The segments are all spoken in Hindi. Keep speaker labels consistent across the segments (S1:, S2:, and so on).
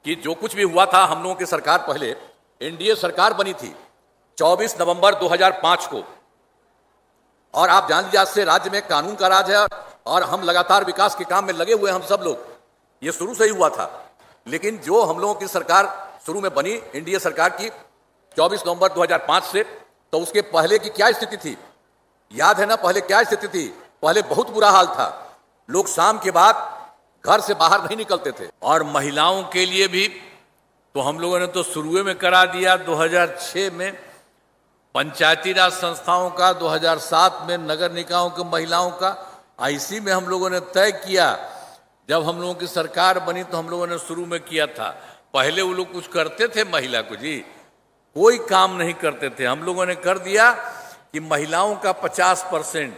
S1: कि जो कुछ भी हुआ था, हम लोगों की सरकार पहले एनडीए सरकार बनी थी 24 नवंबर 2005 को, और आप जान लीजिए आज से राज्य में कानून का राज है और हम लगातार विकास के काम में लगे हुए हैं। हम सब लोग, ये शुरू से ही हुआ था। लेकिन जो हम लोगों की सरकार शुरू में बनी एनडीए सरकार की 24 नवंबर 2005 से, तो उसके पहले की क्या स्थिति थी याद है ना? पहले क्या स्थिति थी? पहले बहुत बुरा हाल था। लोग शाम के बाद घर से बाहर नहीं निकलते थे। और महिलाओं के लिए भी तो हम लोगों ने तो शुरू में करा दिया 2006 में पंचायती राज संस्थाओं का, 2007 में नगर निकायों के महिलाओं का। इसी में हम लोगों ने तय किया, जब हम लोगों की सरकार बनी तो हम लोगों ने शुरू में किया था। पहले वो लोग कुछ करते थे महिला को? जी कोई काम नहीं करते थे। हम लोगों ने कर दिया कि महिलाओं का 50%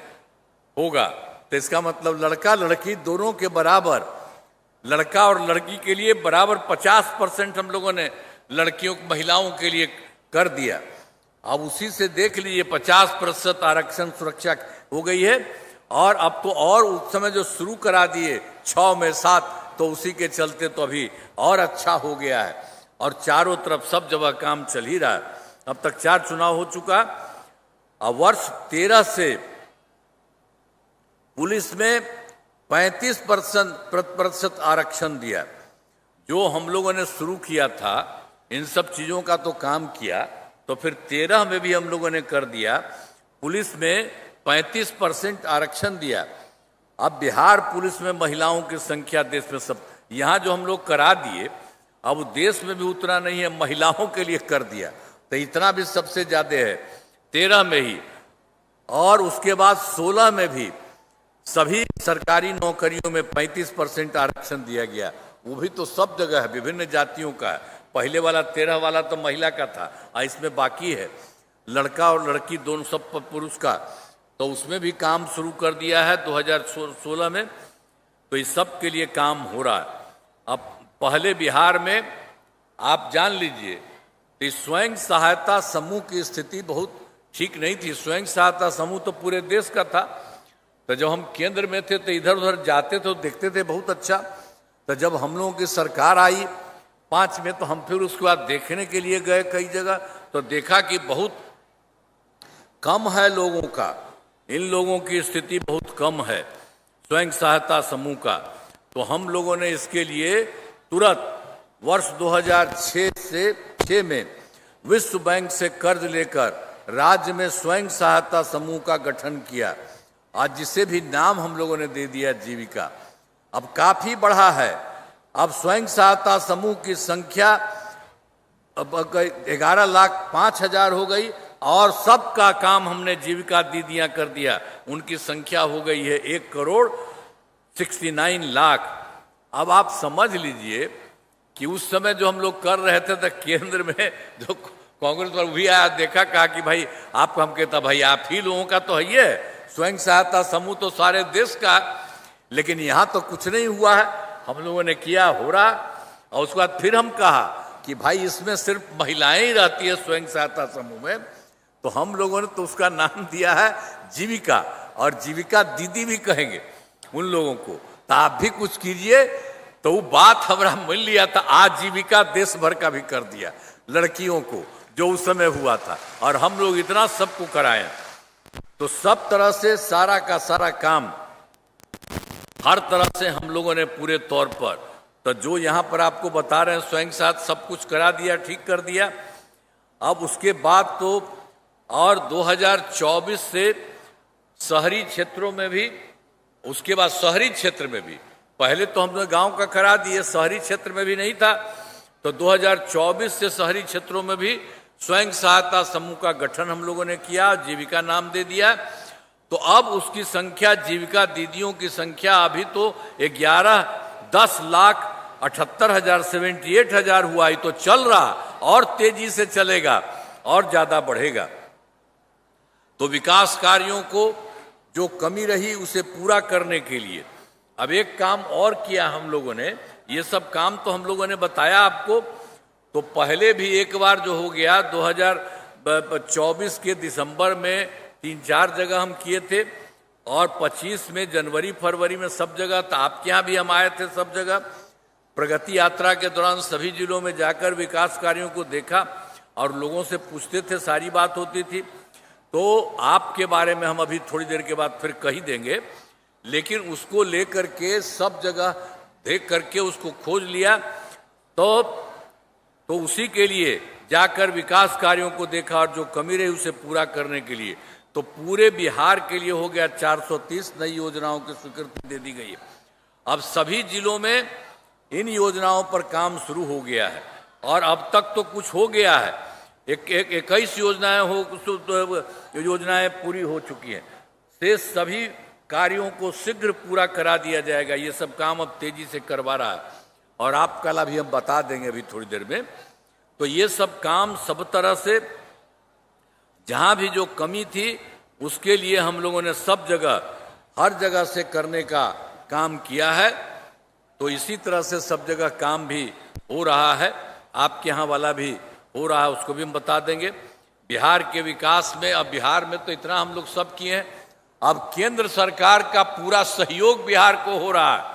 S1: होगा, तो इसका मतलब लड़का लड़की दोनों के बराबर, लड़का और लड़की के लिए बराबर 50% हम लोगों ने लड़कियों महिलाओं के लिए कर दिया। अब उसी से देख लीजिए 50% आरक्षण सुरक्षा हो गई है। और अब तो और उस समय जो शुरू करा दिए 6 में 7, तो उसी के चलते तो अभी और अच्छा हो गया है और चारों तरफ सब जगह काम चल ही रहा है। अब तक 4 चुनाव हो चुका। अब वर्ष 13 से पुलिस में 35% आरक्षण दिया। जो हम लोगों ने शुरू किया था इन सब चीजों का तो काम किया, तो फिर 13 में भी हम लोगों ने कर दिया। पुलिस में 35% आरक्षण दिया। अब बिहार पुलिस में महिलाओं की संख्या देश में सब, यहाँ जो हम लोग करा दिए, अब देश में भी उतना नहीं है, महिलाओं के लिए कर दिया, तो इतना भी सबसे ज्यादा है 13 में ही। और उसके बाद 16 में भी सभी सरकारी नौकरियों में 35% आरक्षण दिया गया। वो भी तो सब जगह है, विभिन्न जातियों का है। पहले वाला 13 वाला तो महिला का था, इसमें बाकी है लड़का और लड़की दोनों सब पुरुष का, तो उसमें भी काम शुरू कर दिया है 2016 में। तो इस सब के लिए काम हो रहा है। अब पहले बिहार में आप जान लीजिए कि स्वयं सहायता समूह की स्थिति बहुत ठीक नहीं थी। स्वयं सहायता समूह तो पूरे देश का था। तो जब हम केंद्र में थे तो इधर उधर जाते थे, देखते थे बहुत अच्छा। तो जब हम लोगों की सरकार आई 5 में, तो हम फिर उसके बाद देखने के लिए गए कई जगह, तो देखा कि बहुत कम है लोगों का, इन लोगों की स्थिति बहुत कम है स्वयं सहायता समूह का। तो हम लोगों ने इसके लिए तुरंत वर्ष 2006 में विश्व बैंक से कर्ज लेकर राज्य में स्वयं सहायता समूह का गठन किया, आज जिसे भी नाम हम लोगों ने दे दिया जीविका। अब काफी बढ़ा है। अब स्वयं सहायता समूह की संख्या अब 11,05,000 हो गई और सबका काम हमने जीविका दीदियां कर दिया। उनकी संख्या हो गई है 1,69,00,000। अब आप समझ लीजिए कि उस समय जो हम लोग कर रहे थे, तो केंद्र में जो कांग्रेस पर भी आया, देखा, कहा कि भाई आपको, हम कहता भाई आप ही लोगों का तो है ये स्वयं सहायता समूह, तो सारे देश का। लेकिन यहाँ तो कुछ नहीं हुआ है। हम लोगों ने किया, हो रहा। और उसके बाद फिर हम कहा कि भाई इसमें सिर्फ महिलाएं ही रहती है स्वयं सहायता समूह में, तो हम लोगों ने तो उसका नाम दिया है जीविका, और जीविका दीदी भी कहेंगे उन लोगों को। तो आप भी कुछ कीजिए। तो वो बात हमारा मिल लिया था। आज जीविका देश भर का भी कर दिया लड़कियों को, जो उस समय हुआ था, और हम लोग इतना सबको कराए। तो सब तरह से सारा का सारा काम हर तरह से हम लोगों ने पूरे तौर पर, तो जो यहाँ पर आपको बता रहे हैं स्वयं साथ सब कुछ करा दिया, ठीक कर दिया। अब उसके बाद तो और 2024 से शहरी क्षेत्रों में भी, उसके बाद शहरी क्षेत्र में भी, पहले तो हमने गांव का करा दिए, शहरी क्षेत्र में भी नहीं था। तो 2024 से शहरी क्षेत्रों में भी स्वयं सहायता समूह का गठन हम लोगों ने किया, जीविका नाम दे दिया। तो अब उसकी संख्या, जीविका दीदियों की संख्या अभी तो 10,78,000 78,000 हुआ ही, तो चल रहा और तेजी से चलेगा और ज्यादा बढ़ेगा। तो विकास कार्यों को जो कमी रही उसे पूरा करने के लिए अब एक काम और किया हम लोगों ने। ये सब काम तो हम लोगों ने बताया आपको। तो पहले भी एक बार जो हो गया 2024 के दिसंबर में 3-4 जगह हम किए थे, और 25 में जनवरी फरवरी में सब जगह, तो आपके यहाँ भी हम आए थे सब जगह। प्रगति यात्रा के दौरान सभी जिलों में जाकर विकास कार्यों को देखा और लोगों से पूछते थे, सारी बात होती थी। तो आपके बारे में हम अभी थोड़ी देर के बाद फिर कही देंगे, लेकिन उसको लेकर के सब जगह देख करके उसको खोज लिया। तो उसी के लिए जाकर विकास कार्यों को देखा और जो कमी रही उसे पूरा करने के लिए तो पूरे बिहार के लिए हो गया 430 नई योजनाओं की स्वीकृति दे दी गई है। अब सभी जिलों में इन योजनाओं पर काम शुरू हो गया है और अब तक तो कुछ हो गया है। 21 योजनाएं पूरी हो चुकी हैं। शेष सभी कार्यों को शीघ्र पूरा करा दिया जाएगा। ये सब काम अब तेजी से करवा रहा है और आप कल अभी हम बता देंगे अभी थोड़ी देर में। तो ये सब काम सब तरह से जहां भी जो कमी थी उसके लिए हम लोगों ने सब जगह हर जगह से करने का काम किया है। तो इसी तरह से सब जगह काम भी हो रहा है, आपके यहाँ वाला भी हो रहा है, उसको भी हम बता देंगे। बिहार के विकास में अब बिहार में तो इतना हम लोग सब किए हैं, अब केंद्र सरकार का पूरा सहयोग बिहार को हो रहा है।